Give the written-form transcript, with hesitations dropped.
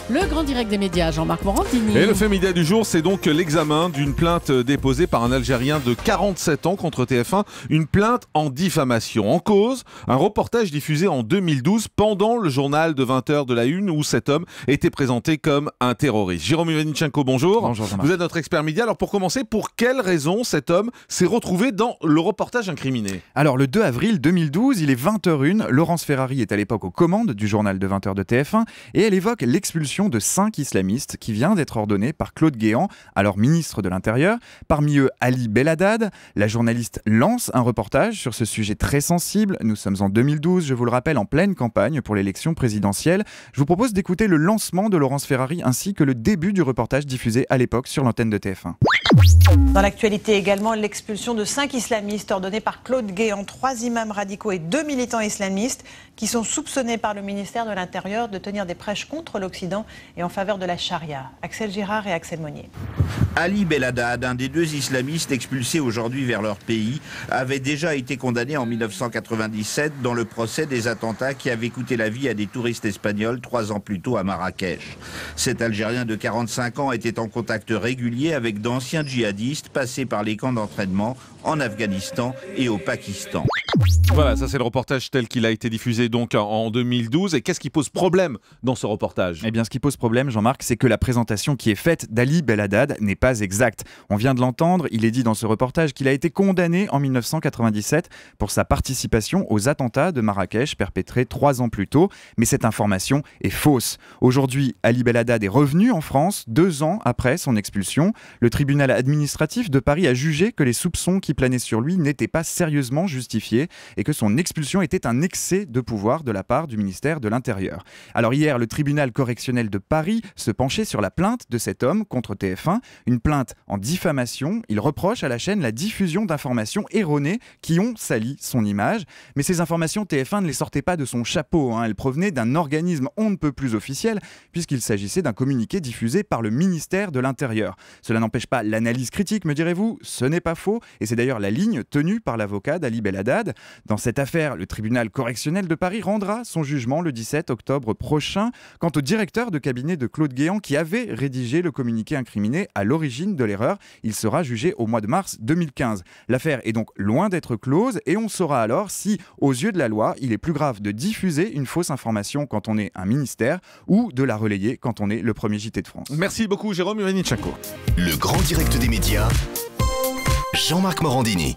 Le grand direct des médias, Jean-Marc Morandini. Et le fait média du jour, c'est donc l'examen d'une plainte déposée par un Algérien de 47 ans contre TF1, une plainte en diffamation. En cause, un reportage diffusé en 2012 pendant le journal de 20h de la Une où cet homme était présenté comme un terroriste. Jérôme Ivanichenko, bonjour. Bonjour Jean-Marc. Vous êtes notre expert média. Alors pour commencer, pour quelle raison cet homme s'est retrouvé dans le reportage incriminé? Alors le 2 avril 2012, il est 20h01, Laurence Ferrari est à l'époque aux commandes du journal de 20h de TF1 et elle évoque l'expulsion de 5 islamistes qui vient d'être ordonnée par Claude Guéant, alors ministre de l'Intérieur. Parmi eux, Ali Belhaddad. La journaliste lance un reportage sur ce sujet très sensible. Nous sommes en 2012, je vous le rappelle, en pleine campagne pour l'élection présidentielle. Je vous propose d'écouter le lancement de Laurence Ferrari ainsi que le début du reportage diffusé à l'époque sur l'antenne de TF1. Dans l'actualité également, l'expulsion de 5 islamistes ordonnée par Claude Guéant, 3 imams radicaux et 2 militants islamistes qui sont soupçonnés par le ministère de l'Intérieur de tenir des prêches contre l'Occident et en faveur de la charia. Axel Girard et Axel Monnier. Ali Belhaddad, un des 2 islamistes expulsés aujourd'hui vers leur pays, avait déjà été condamné en 1997 dans le procès des attentats qui avaient coûté la vie à des touristes espagnols 3 ans plus tôt à Marrakech. Cet Algérien de 45 ans était en contact régulier avec d'anciens djihadistes passés par les camps d'entraînement en Afghanistan et au Pakistan. Voilà, ça c'est le reportage tel qu'il a été diffusé donc en 2012. Et qu'est-ce qui pose problème dans ce reportage? Eh bien, ce qui pose problème, Jean-Marc, c'est que la présentation qui est faite d'Ali Belhaddad n'est pas exacte. On vient de l'entendre, il est dit dans ce reportage qu'il a été condamné en 1997 pour sa participation aux attentats de Marrakech perpétrés 3 ans plus tôt. Mais cette information est fausse. Aujourd'hui, Ali Belhaddad est revenu en France 2 ans après son expulsion. Le tribunal administratif de Paris a jugé que les soupçons qui planaient sur lui n'étaient pas sérieusement justifiés et que son expulsion était un excès de pouvoir de la part du ministère de l'Intérieur. Alors hier, le tribunal correctionnel de Paris se penchait sur la plainte de cet homme contre TF1, une plainte en diffamation. Il reproche à la chaîne la diffusion d'informations erronées qui ont sali son image. Mais ces informations, TF1 ne les sortait pas de son chapeau, Elles provenaient d'un organisme on ne peut plus officiel, puisqu'il s'agissait d'un communiqué diffusé par le ministère de l'Intérieur. Cela n'empêche pas l'analyse critique, me direz-vous, ce n'est pas faux, et c'est d'ailleurs la ligne tenue par l'avocat d'Ali Belhaddad. Dans cette affaire, le tribunal correctionnel de Paris rendra son jugement le 17 octobre prochain. Quant au directeur de cabinet de Claude Guéant qui avait rédigé le communiqué incriminé à l'origine de l'erreur, il sera jugé au mois de mars 2015. L'affaire est donc loin d'être close et on saura alors si, aux yeux de la loi, il est plus grave de diffuser une fausse information quand on est un ministère ou de la relayer quand on est le premier JT de France. Merci beaucoup Jérôme Ivanichenko. Le grand direct des médias, Jean-Marc Morandini.